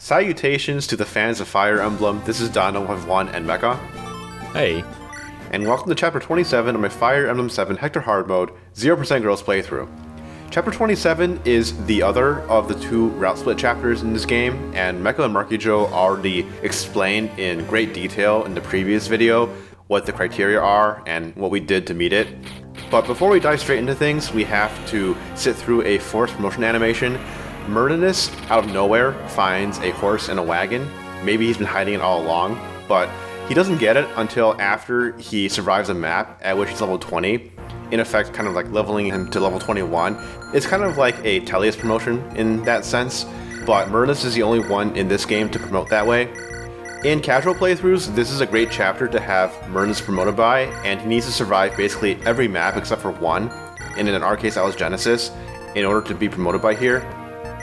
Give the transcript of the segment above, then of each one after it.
Salutations to the fans of Fire Emblem, this is Don151 and Mekkah. Hey. And welcome to Chapter 27 of my Fire Emblem 7 Hector Hard Mode 0% Girls playthrough. Chapter 27 is the other of the two route split chapters in this game, and Mekkah and Markijo already explained in great detail in the previous video what the criteria are and what we did to meet it. But before we dive straight into things, we have to sit through a forced promotion animation. Murked out of nowhere finds a horse and a wagon. Maybe he's been hiding it all along, but he doesn't get it until after he survives a map at which he's level 20. In effect, kind of like leveling him to level 21. It's kind of like a Tellius promotion in that sense, but Murked is the only one in this game to promote that way. In casual playthroughs, this is a great chapter to have Murked promoted by, and he needs to survive basically every map except for one, and in our case that was Genesis, in order to be promoted by here.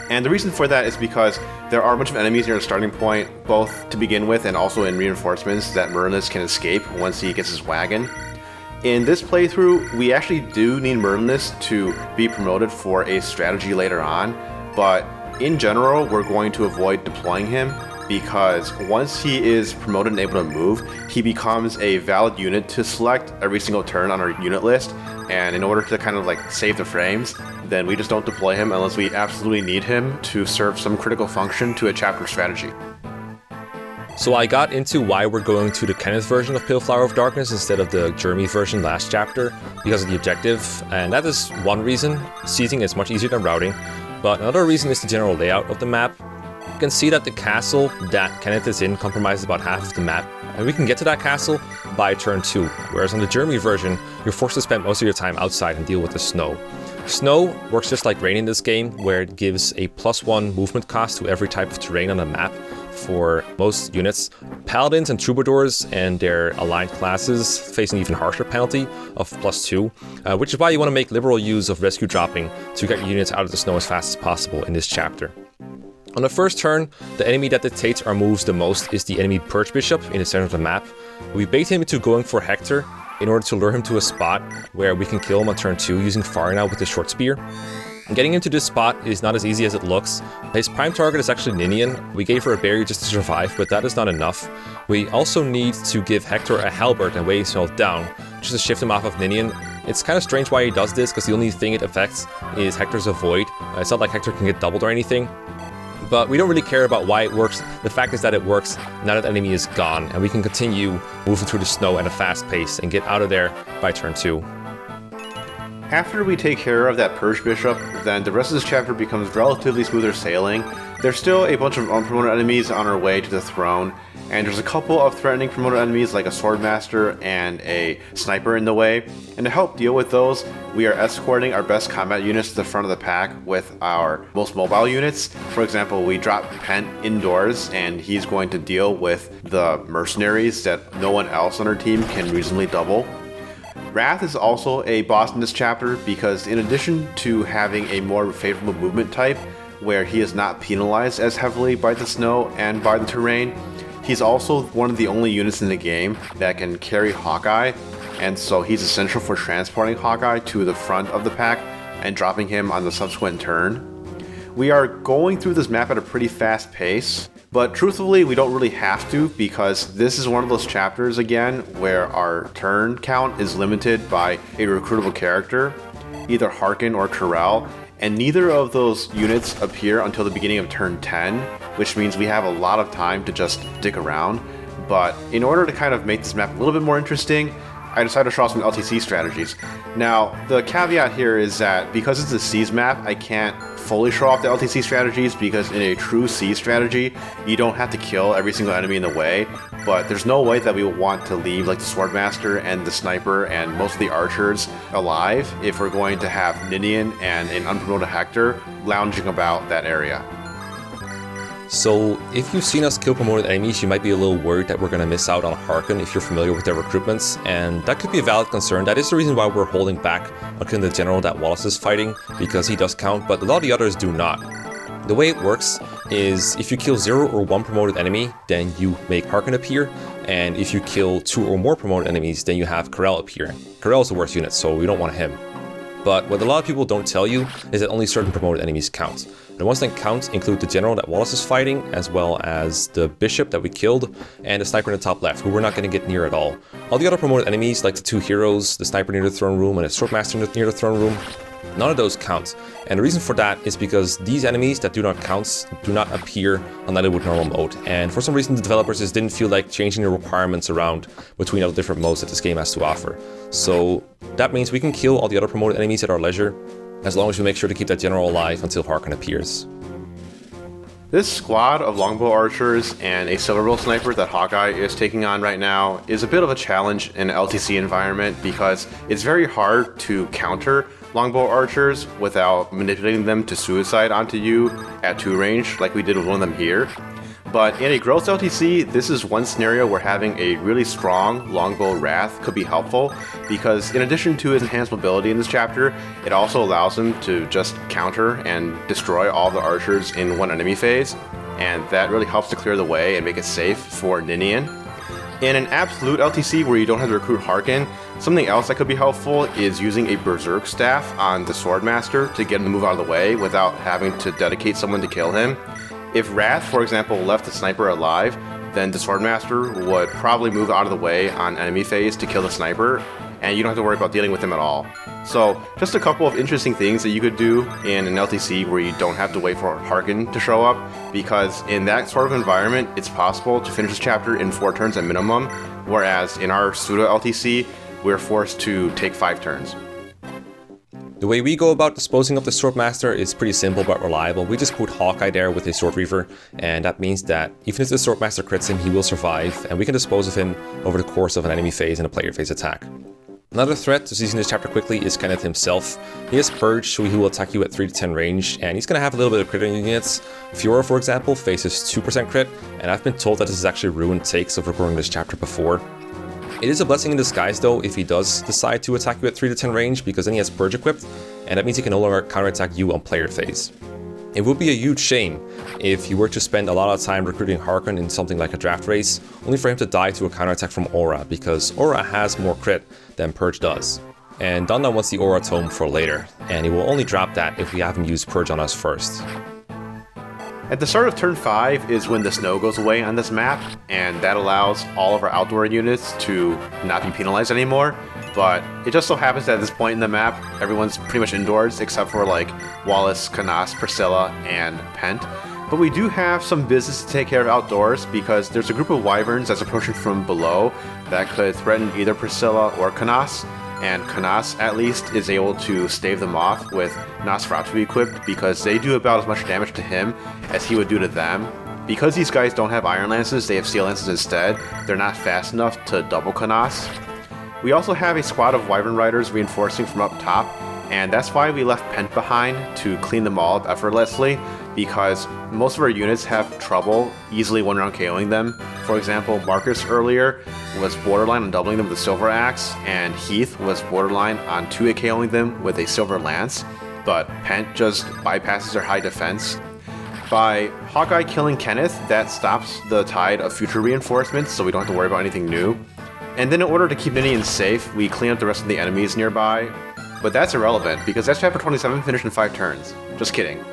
And the reason for that is because there are a bunch of enemies near the starting point, both to begin with and also in reinforcements that Murked can escape once he gets his wagon. In this playthrough, we actually do need Murked to be promoted for a strategy later on, but in general, we're going to avoid deploying him because once he is promoted and able to move, he becomes a valid unit to select every single turn on our unit list, and in order to kind of like save the frames, then we just don't deploy him unless we absolutely need him to serve some critical function to a chapter strategy. So I got into why we're going to the Kenneth version of Pale Flower of Darkness instead of the Jerme version last chapter, because of the objective, and that is one reason. Seizing is much easier than routing, but another reason is the general layout of the map. You can see that the castle that Kenneth is in compromises about half of the map, and we can get to that castle by turn 2, whereas on the Jerme version, you're forced to spend most of your time outside and deal with the snow. Snow works just like rain in this game, where it gives a +1 movement cost to every type of terrain on the map for most units. Paladins and Troubadours and their aligned classes face an even harsher penalty of +2, which is why you want to make liberal use of rescue dropping to get your units out of the snow as fast as possible in this chapter. On the first turn, the enemy that dictates our moves the most is the enemy Purge Bishop in the center of the map. We bait him into going for Hector in order to lure him to a spot where we can kill him on turn 2 using Farina with the short spear. Getting into this spot is not as easy as it looks. His prime target is actually Ninian. We gave her a barrier just to survive, but that is not enough. We also need to give Hector a halberd and weigh himself down, just to shift him off of Ninian. It's kind of strange why he does this, because the only thing it affects is Hector's avoid. It's not like Hector can get doubled or anything. But we don't really care about why it works. The fact is that it works now that the enemy is gone, and we can continue moving through the snow at a fast pace and get out of there by turn 2. After we take care of that Purge Bishop, then the rest of this chapter becomes relatively smoother sailing. There's still a bunch of unpromoted enemies on our way to the throne, and there's a couple of threatening promoted enemies like a Swordmaster and a Sniper in the way. And to help deal with those, we are escorting our best combat units to the front of the pack with our most mobile units. For example, we drop Pent indoors, and he's going to deal with the mercenaries that no one else on our team can reasonably double. Wrath is also a boss in this chapter because in addition to having a more favorable movement type, where he is not penalized as heavily by the snow and by the terrain, he's also one of the only units in the game that can carry Hawkeye, and so he's essential for transporting Hawkeye to the front of the pack and dropping him on the subsequent turn. We are going through this map at a pretty fast pace, but truthfully we don't really have to, because this is one of those chapters again where our turn count is limited by a recruitable character, either Harken or Corel, and neither of those units appear until the beginning of turn 10, which means we have a lot of time to just stick around. But in order to kind of make this map a little bit more interesting, I decided to show off some LTC strategies. Now, the caveat here is that because it's a Seas map, I can't fully show off the LTC strategies, because in a true Seas strategy, you don't have to kill every single enemy in the way, but there's no way that we would want to leave like the Swordmaster and the Sniper and most of the archers alive if we're going to have Ninian and an unpromoted Hector lounging about that area. So if you've seen us kill promoted enemies, you might be a little worried that we're going to miss out on Harken if you're familiar with their recruitments, and that could be a valid concern. That is the reason why we're holding back on killing the general that Wallace is fighting, because he does count, but a lot of the others do not. The way it works is if you kill 0 or 1 promoted enemy, then you make Harken appear, and if you kill 2 or more promoted enemies, then you have Corel appear. Corel is the worst unit, so we don't want him. But what a lot of people don't tell you is that only certain promoted enemies count. The ones that count include the general that Wallace is fighting, as well as the bishop that we killed, and the sniper in the top left, who we're not going to get near at all. All the other promoted enemies, like the 2 heroes, the sniper near the throne room, and the swordmaster near the throne room, none of those count. And the reason for that is because these enemies that do not count do not appear on Knighthood normal mode. And for some reason, the developers just didn't feel like changing the requirements around between all the different modes that this game has to offer. So that means we can kill all the other promoted enemies at our leisure, as long as we make sure to keep that general alive until Harken appears. This squad of longbow archers and a silverbow sniper that Hawkeye is taking on right now is a bit of a challenge in an LTC environment because it's very hard to counter longbow archers without manipulating them to suicide onto you at 2 range like we did with one of them here. But in a growth LTC, this is one scenario where having a really strong longbow Wrath could be helpful, because in addition to his enhanced mobility in this chapter, it also allows him to just counter and destroy all the archers in one enemy phase, and that really helps to clear the way and make it safe for Ninian. In an absolute LTC where you don't have to recruit Harken, something else that could be helpful is using a Berserk staff on the Swordmaster to get him to move out of the way without having to dedicate someone to kill him. If Wrath, for example, left the sniper alive, then the Swordmaster would probably move out of the way on enemy phase to kill the sniper, and you don't have to worry about dealing with him at all. So, just a couple of interesting things that you could do in an LTC where you don't have to wait for Harken to show up, because in that sort of environment, it's possible to finish this chapter in 4 turns at minimum, whereas in our pseudo LTC, we're forced to take 5 turns. The way we go about disposing of the Swordmaster is pretty simple but reliable. We just put Hawkeye there with his Sword Reaver, and that means that even if the Swordmaster crits him, he will survive, and we can dispose of him over the course of an enemy phase and a player phase attack. Another threat to seizing this chapter quickly is Kenneth himself. He has Purge, so he will attack you at 3 to 10 range, and he's going to have a little bit of crit on units. Fiora, for example, faces 2% crit, and I've been told that this is actually ruined takes of recording this chapter before. It is a blessing in disguise though if he does decide to attack you at 3 to 10 range, because then he has Purge equipped, and that means he can no longer counterattack you on player phase. It would be a huge shame if you were to spend a lot of time recruiting Harken in something like a draft race, only for him to die to a counterattack from Aura, because Aura has more crit than Purge does. And Donna wants the Aura Tome for later, and he will only drop that if we have him use Purge on us first. At the start of turn 5 is when the snow goes away on this map, and that allows all of our outdoor units to not be penalized anymore. But it just so happens that at this point in the map, everyone's pretty much indoors except for like Wallace, Kenneth, Priscilla, and Pent. But we do have some business to take care of outdoors, because there's a group of wyverns that's approaching from below that could threaten either Priscilla or Kenneth. And Kenneth, at least, is able to stave them off with Nosferatu equipped, because they do about as much damage to him as he would do to them. Because these guys don't have Iron Lances, they have Steel Lances instead. They're not fast enough to double Kenneth. We also have a squad of Wyvern Riders reinforcing from up top, and that's why we left Pent behind to clean them all up effortlessly, because most of our units have trouble easily one-round KOing them. For example, Marcus earlier was borderline on doubling them with a Silver Axe, and Heath was borderline on 2-hit KOing them with a Silver Lance, but Pent just bypasses their high defense. By Hawkeye killing Kenneth, that stops the tide of future reinforcements, so we don't have to worry about anything new. And then in order to keep Ninian safe, we clean up the rest of the enemies nearby. But that's irrelevant, because that's chapter 27 finished in 5 turns. Just kidding.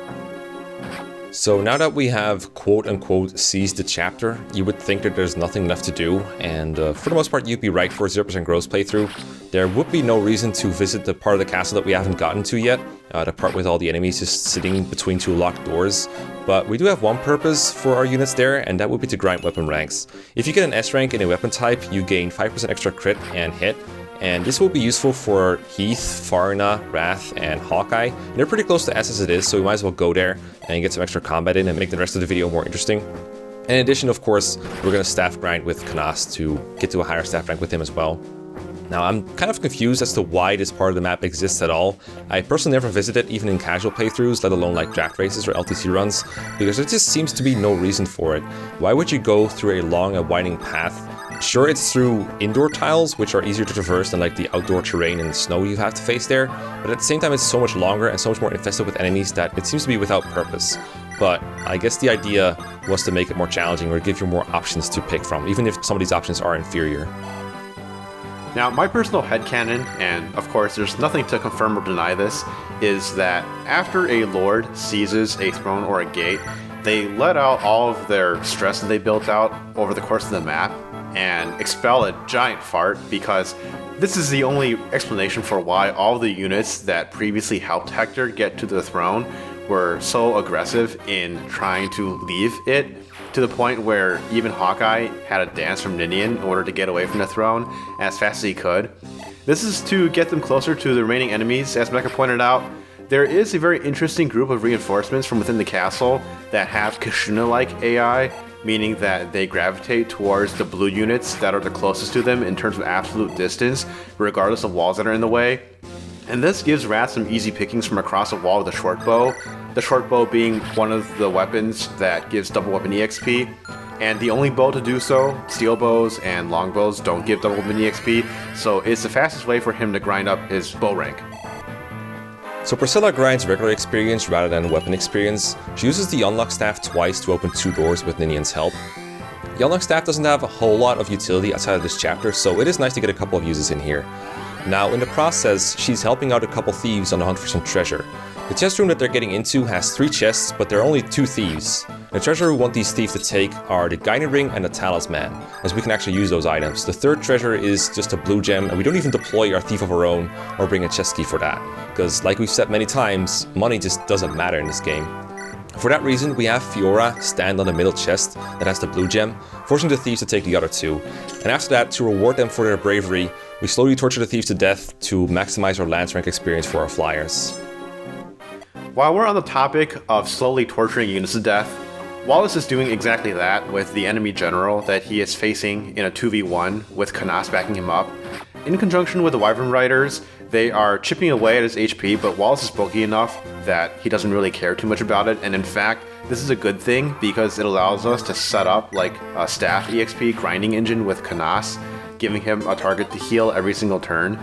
So now that we have quote-unquote seized the chapter, you would think that there's nothing left to do, and for the most part you'd be right for a 0% growth playthrough. There would be no reason to visit the part of the castle that we haven't gotten to yet, the part with all the enemies just sitting between 2 locked doors. But we do have one purpose for our units there, and that would be to grind weapon ranks. If you get an S rank in a weapon type, you gain 5% extra crit and hit, and this will be useful for Heath, Farna, Wrath, and Hawkeye. And they're pretty close to S as it is, so we might as well go there and get some extra combat in and make the rest of the video more interesting. In addition, of course, we're going to staff grind with Kenneth to get to a higher staff rank with him as well. Now, I'm kind of confused as to why this part of the map exists at all. I personally never visited, even in casual playthroughs, let alone like draft races or LTC runs, because there just seems to be no reason for it. Why would you go through a long and winding path? Sure, it's through indoor tiles, which are easier to traverse than like the outdoor terrain and snow you have to face there, but at the same time it's so much longer and so much more infested with enemies that it seems to be without purpose. But I guess the idea was to make it more challenging or give you more options to pick from, even if some of these options are inferior. Now, my personal headcanon, and of course there's nothing to confirm or deny this, is that after a lord seizes a throne or a gate, they let out all of their stress that they built out over the course of the map and expel a giant fart, because this is the only explanation for why all the units that previously helped Hector get to the throne were so aggressive in trying to leave it, to the point where even Hawkeye had a dance from Ninian in order to get away from the throne as fast as he could. This is to get them closer to the remaining enemies, as Mekkah pointed out. There is a very interesting group of reinforcements from within the castle that have Kashuna-like AI, meaning that they gravitate towards the blue units that are the closest to them in terms of absolute distance, regardless of walls that are in the way. And this gives Wrath some easy pickings from across a wall with a short bow, the short bow being one of the weapons that gives double weapon EXP, and the only bow to do so. Steel bows and long bows don't give double weapon EXP, so it's the fastest way for him to grind up his bow rank. So Priscilla grinds regular experience rather than weapon experience. She uses the Unlock Staff twice to open 2 doors with Ninian's help. The Unlock Staff doesn't have a whole lot of utility outside of this chapter, so it is nice to get a couple of uses in here. Now, in the process, she's helping out a couple thieves on the hunt for some treasure. The chest room that they're getting into has 3 chests, but there are only 2 thieves. The treasure we want these thieves to take are the Guiding Ring and the Talisman, as we can actually use those items. The 3rd treasure is just a blue gem, and we don't even deploy our Thief of our Own or bring a chest key for that, because like we've said many times, money just doesn't matter in this game. For that reason, we have Fiora stand on the middle chest that has the blue gem, forcing the thieves to take the other 2. And after that, to reward them for their bravery, we slowly torture the thieves to death to maximize our lance rank experience for our flyers. While we're on the topic of slowly torturing units to death, Wallace is doing exactly that with the enemy general that he is facing in a 2v1 with Kenneth backing him up. In conjunction with the Wyvern Riders, they are chipping away at his HP, but Wallace is bulky enough that he doesn't really care too much about it, and in fact, this is a good thing because it allows us to set up like a staff EXP grinding engine with Kenneth, giving him a target to heal every single turn.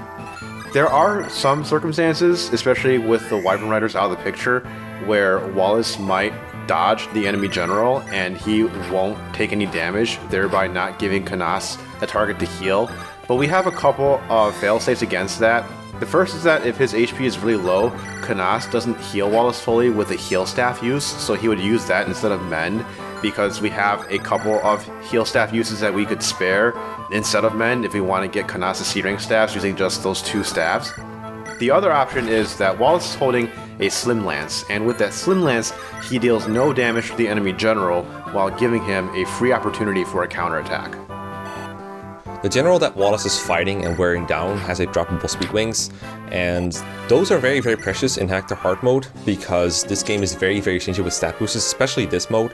There are some circumstances, especially with the Wyvern Riders out of the picture, where Wallace might dodge the enemy general and he won't take any damage, thereby not giving Kenneth a target to heal. But we have a couple of failsafes against that. The first is that if his HP is really low, Kenneth doesn't heal Wallace fully with the heal staff use, so he would use that instead of mend, because we have a couple of heal staff uses that we could spare instead of mend if we want to get Kenneth's C-rank staffs using just those 2 staffs. The other option is that Wallace is holding a Slim Lance, and with that Slim Lance, he deals no damage to the enemy general while giving him a free opportunity for a counterattack. The general that Wallace is fighting and wearing down has a droppable speed wings, and those are very, very precious in Hector hard mode because this game is very, very stingy with stat boosters, especially this mode.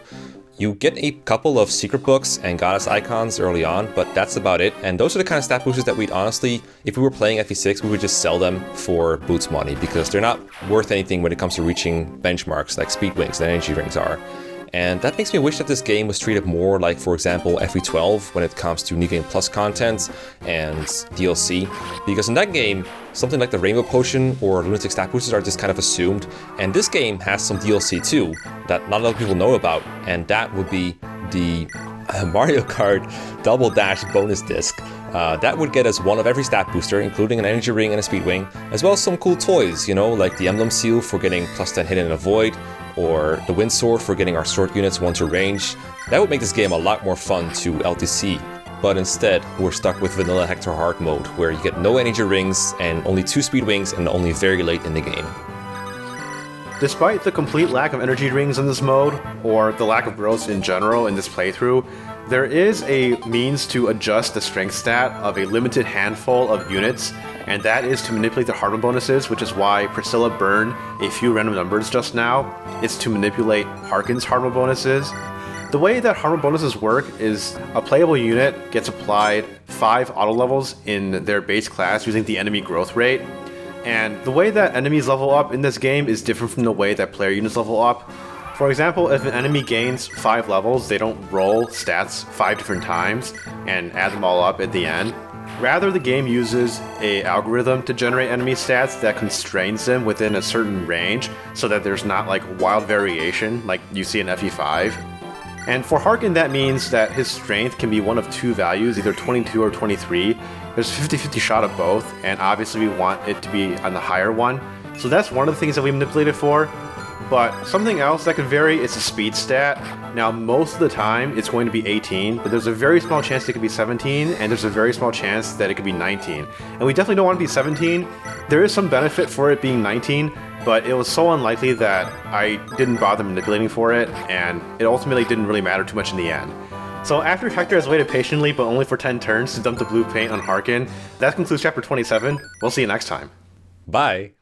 You get a couple of secret books and goddess icons early on, but that's about it. And those are the kind of stat boosters that we'd honestly, if we were playing FE6, we would just sell them for boots money because they're not worth anything when it comes to reaching benchmarks like speed wings and energy rings are. And that makes me wish that this game was treated more like, for example, FE12 when it comes to New Game Plus content and DLC, because in that game, something like the Rainbow Potion or Lunatic Stat Boosters are just kind of assumed, and this game has some DLC too that not a lot of people know about, and that would be the Mario Kart Double Dash bonus disc. That would get us one of every stat booster, including an energy ring and a speed wing, as well as some cool toys, you know, like the Emblem Seal for getting +10 hit and avoid, or the Wind Sword for getting our sword units 1 to range. That would make this game a lot more fun to LTC, but instead we're stuck with vanilla Hector hard mode, where you get no energy rings and only 2 speed wings and only very late in the game. Despite the complete lack of energy rings in this mode, or the lack of growths in general in this playthrough, there is a means to adjust the strength stat of a limited handful of units, and that is to manipulate the hard mode bonuses, which is why Priscilla burned a few random numbers just now. It's to manipulate Harken's hard mode bonuses. The way that hard mode bonuses work is a playable unit gets applied 5 auto levels in their base class using the enemy growth rate. And the way that enemies level up in this game is different from the way that player units level up. For example, if an enemy gains 5 levels, they don't roll stats 5 different times and add them all up at the end. Rather, the game uses an algorithm to generate enemy stats that constrains them within a certain range so that there's not like wild variation like you see in FE5. And for Harken, that means that his strength can be one of 2 values, either 22 or 23, there's a 50-50 shot of both, and obviously we want it to be on the higher one. So that's one of the things that we manipulate it for. But something else that can vary is the speed stat. Now, most of the time, it's going to be 18, but there's a very small chance it could be 17, and there's a very small chance that it could be 19. And we definitely don't want to be 17. There is some benefit for it being 19, but it was so unlikely that I didn't bother manipulating for it, and it ultimately didn't really matter too much in the end. So after Hector has waited patiently, but only for 10 turns to dump the blue paint on Harken, that concludes chapter 27. We'll see you next time. Bye!